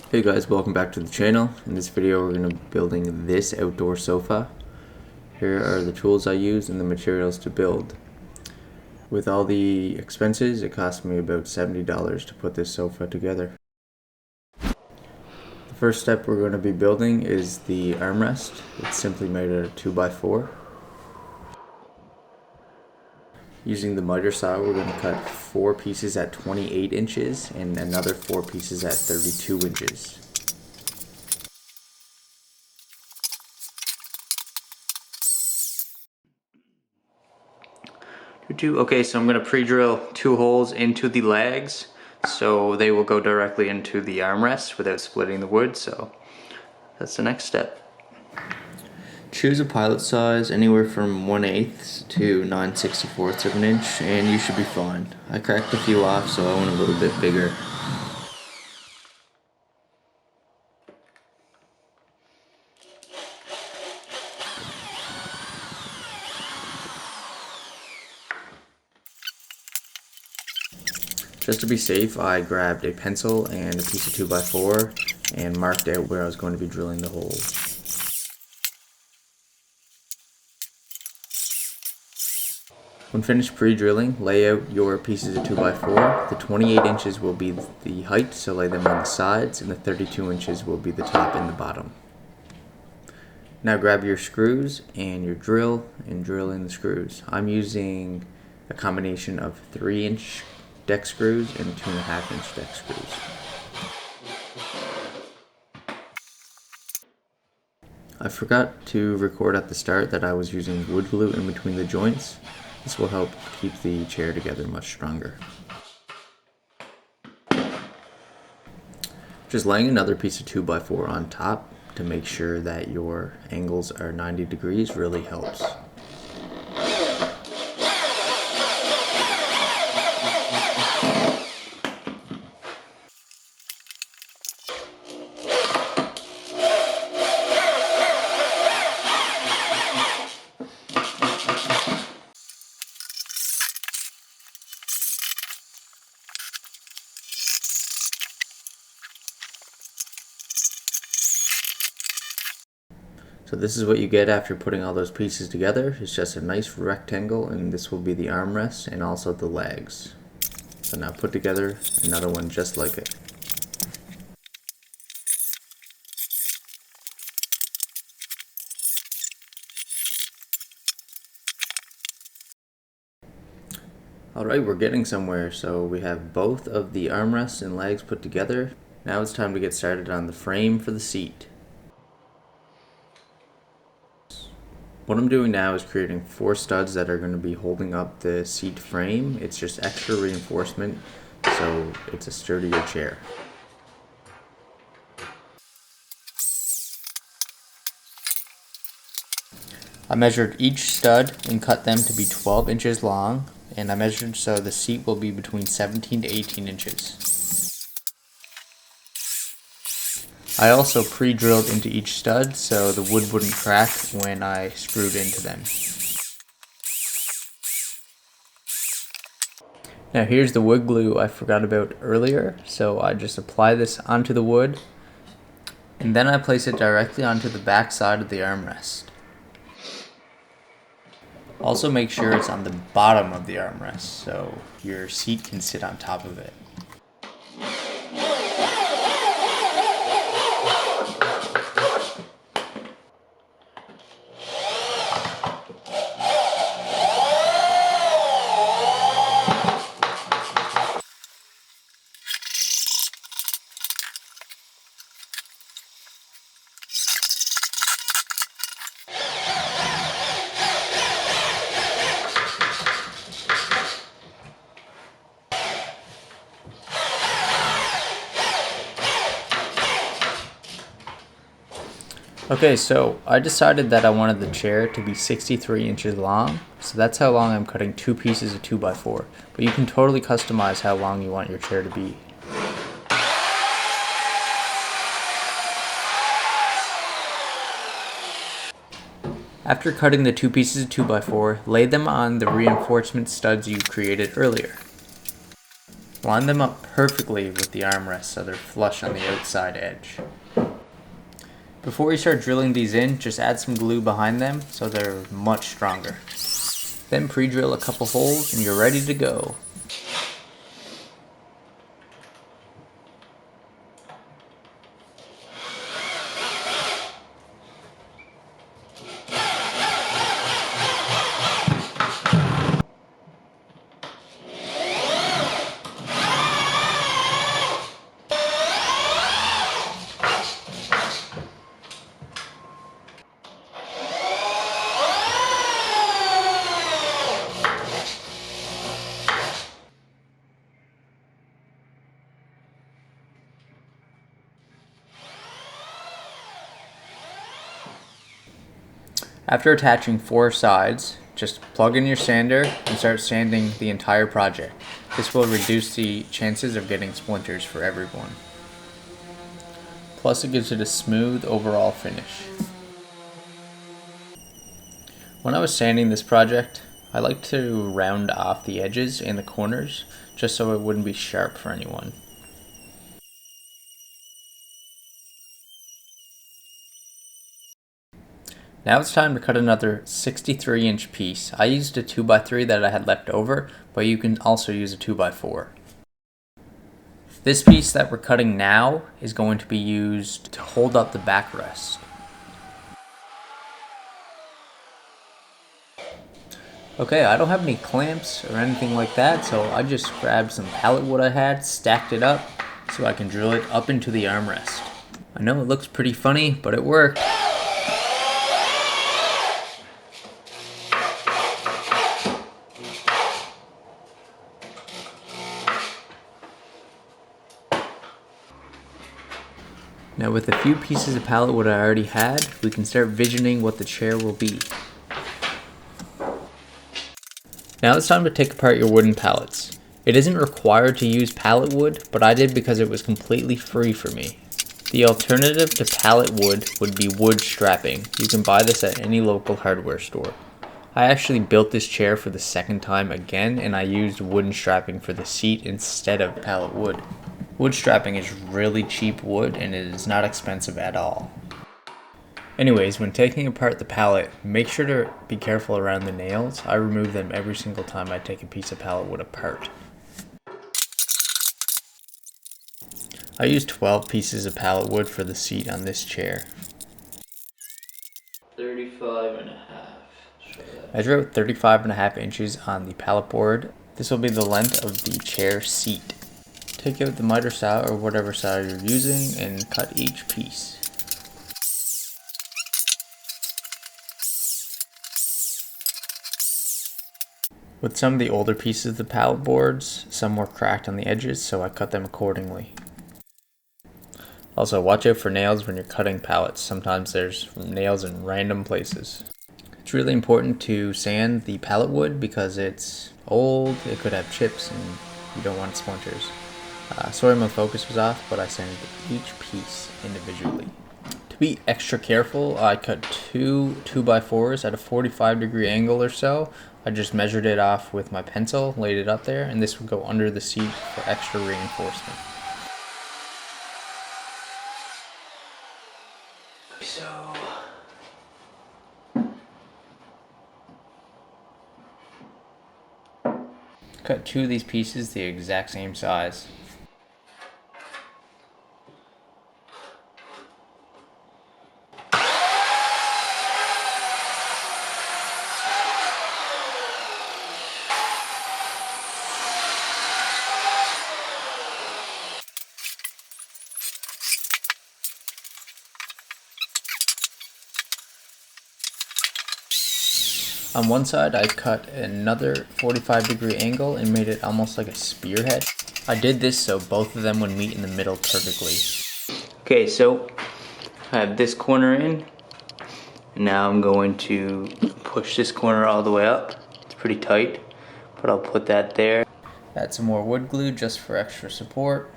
Hey guys, welcome back to the channel. In this video we're going to be building this outdoor sofa. Here are the tools I use and the materials to build. With all the expenses, it cost me about $70 to put this sofa together. The first step we're going to be building is the armrest. It's simply made out of 2x4. Using the miter saw, we're going to cut 4 pieces at 28 inches and another 4 pieces at 32 inches. Okay, so I'm going to pre-drill 2 holes into the legs so they will go directly into the armrest without splitting the wood, so that's the next step. Choose a pilot size anywhere from 1/8 to 9/64 of an inch and you should be fine. I cracked a few off, so I went a little bit bigger. Just to be safe, I grabbed a pencil and a piece of 2x4 and marked out where I was going to be drilling the holes. When finished pre-drilling, lay out your pieces of 2x4. The 28 inches will be the height, so lay them on the sides, and the 32 inches will be the top and the bottom. Now grab your screws and your drill and drill in the screws. I'm using a combination of 3-inch deck screws and 2.5-inch deck screws. I forgot to record at the start that I was using wood glue in between the joints. This will help keep the chair together much stronger. Just laying another piece of 2x4 on top to make sure that your angles are 90 degrees really helps. So this is what you get after putting all those pieces together. It's just a nice rectangle, and this will be the armrest and also the legs. So now put together another one just like it. Alright, we're getting somewhere. So we have both of the armrests and legs put together. Now it's time to get started on the frame for the seat. What I'm doing now is creating 4 studs that are going to be holding up the seat frame. It's just extra reinforcement, so it's a sturdier chair. I measured each stud and cut them to be 12 inches long, and I measured so the seat will be between 17 to 18 inches. I also pre-drilled into each stud so the wood wouldn't crack when I screwed into them. Now here's the wood glue I forgot about earlier, so I just apply this onto the wood and then I place it directly onto the back side of the armrest. Also make sure it's on the bottom of the armrest so your seat can sit on top of it. Okay, so I decided that I wanted the chair to be 63 inches long, so that's how long I'm cutting 2 pieces of 2x4, but you can totally customize how long you want your chair to be. After cutting the 2 pieces of 2x4, lay them on the reinforcement studs you created earlier. Line them up perfectly with the armrest so they're flush on the outside edge. Before you start drilling these in, just add some glue behind them so they're much stronger. Then pre-drill a couple holes and you're ready to go. After attaching 4 sides, just plug in your sander and start sanding the entire project. This will reduce the chances of getting splinters for everyone. Plus it gives it a smooth overall finish. When I was sanding this project, I like to round off the edges and the corners just so it wouldn't be sharp for anyone. Now it's time to cut another 63-inch piece. I used a 2x3 that I had left over, but you can also use a 2x4. This piece that we're cutting now is going to be used to hold up the backrest. Okay, I don't have any clamps or anything like that, so I just grabbed some pallet wood I had, stacked it up so I can drill it up into the armrest. I know it looks pretty funny, but it worked. Now with a few pieces of pallet wood I already had, we can start visioning what the chair will be. Now it's time to take apart your wooden pallets. It isn't required to use pallet wood, but I did because it was completely free for me. The alternative to pallet wood would be wood strapping. You can buy this at any local hardware store. I actually built this chair for the second time again, and I used wooden strapping for the seat instead of pallet wood. Wood strapping is really cheap wood and it is not expensive at all. Anyways, when taking apart the pallet, make sure to be careful around the nails. I remove them every single time I take a piece of pallet wood apart. I used 12 pieces of pallet wood for the seat on this chair. 35.5. I drew 35.5 inches on the pallet board. This will be the length of the chair seat. Take out the Mitre saw or whatever saw you're using and cut each piece. With some of the older pieces of the pallet boards, some were cracked on the edges, so I cut them accordingly. Also, watch out for nails when you're cutting pallets. Sometimes there's nails in random places. It's really important to sand the pallet wood because it's old, it could have chips, and you don't want splinters. Sorry my focus was off, but I sanded each piece individually. To be extra careful, I cut 2 2x4s at a 45-degree angle or so. I just measured it off with my pencil, laid it up there, and this would go under the seat for extra reinforcement. So Cut 2 of these pieces the exact same size. On one side, I cut another 45-degree angle and made it almost like a spearhead. I did this so both of them would meet in the middle perfectly. Okay, so I have this corner in, and now I'm going to push this corner all the way up. It's pretty tight, but I'll put that there. Add some more wood glue just for extra support.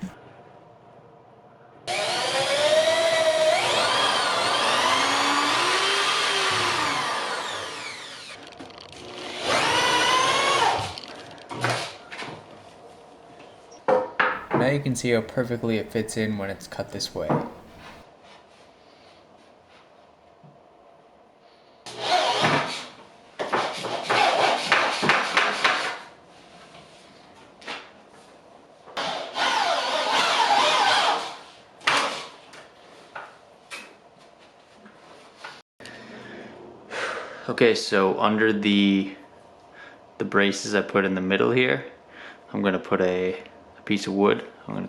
you can see how perfectly it fits in when it's cut this way. Okay, so under the braces I put in the middle here, I'm gonna put a piece of wood. I'm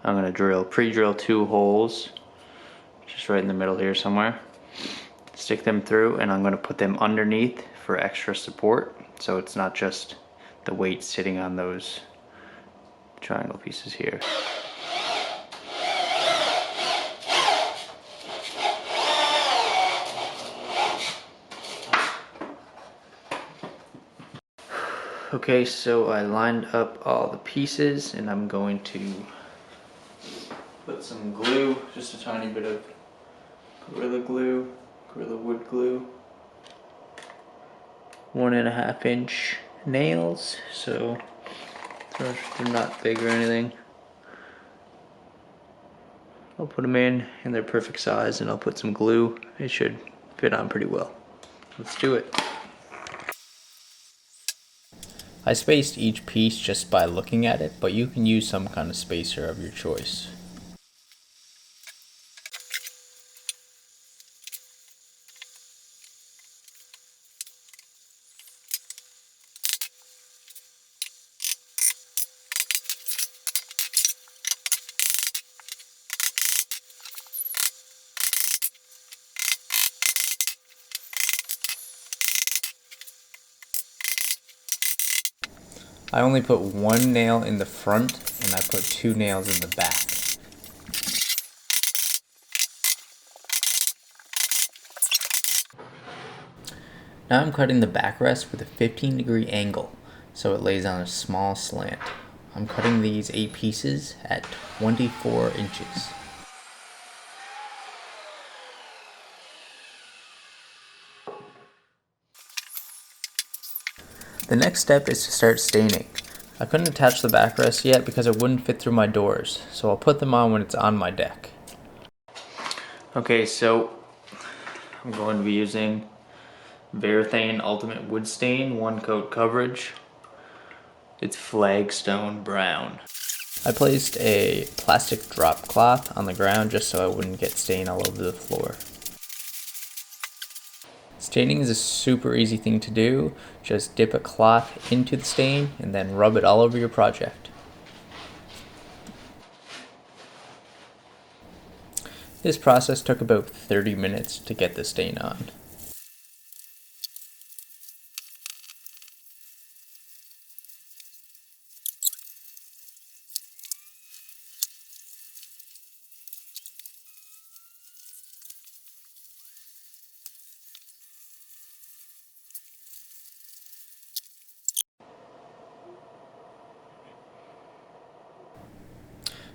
gonna pre-drill 2 holes, just right in the middle here somewhere. Stick them through, and I'm gonna put them underneath for extra support, so it's not just the weight sitting on those triangle pieces here. Okay, so I lined up all the pieces, and I'm going to put some glue, just a tiny bit of Gorilla Glue, Gorilla Wood Glue. 1.5 inch nails, so they're not big or anything. I'll put them in their perfect size, and I'll put some glue. It should fit on pretty well. Let's do it. I spaced each piece just by looking at it, but you can use some kind of spacer of your choice. I only put 1 nail in the front, and I put 2 nails in the back. Now I'm cutting the backrest with a 15-degree angle, so it lays on a small slant. I'm cutting these 8 pieces at 24 inches. The next step is to start staining. I couldn't attach the backrest yet because it wouldn't fit through my doors, so I'll put them on when it's on my deck. Okay, so I'm going to be using Varathane Ultimate Wood Stain 1 coat coverage. It's Flagstone Brown. I placed a plastic drop cloth on the ground just so I wouldn't get stain all over the floor. Staining is a super easy thing to do. Just dip a cloth into the stain and then rub it all over your project. This process took about 30 minutes to get the stain on.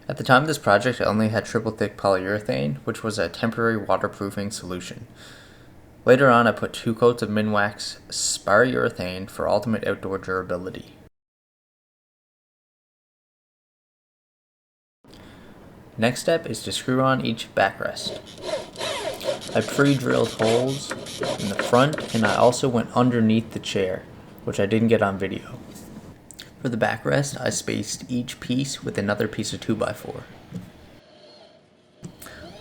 At the time of this project, I only had triple thick polyurethane, which was a temporary waterproofing solution. Later on, I put 2 coats of Minwax Spar-Urethane for ultimate outdoor durability. Next step is to screw on each backrest. I pre-drilled holes in the front, and I also went underneath the chair, which I didn't get on video. For the backrest, I spaced each piece with another piece of 2x4.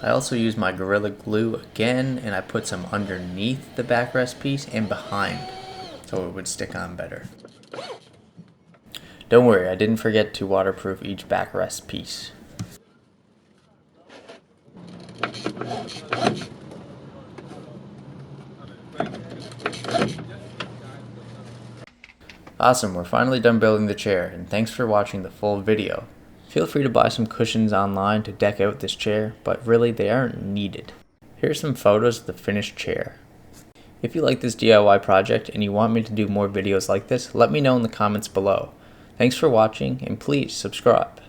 I also used my Gorilla Glue again, and I put some underneath the backrest piece and behind, so it would stick on better. Don't worry, I didn't forget to waterproof each backrest piece. Awesome, we're finally done building the chair, and thanks for watching the full video. Feel free to buy some cushions online to deck out this chair, but really they aren't needed. Here are some photos of the finished chair. If you like this DIY project and you want me to do more videos like this, let me know in the comments below. Thanks for watching, and please subscribe.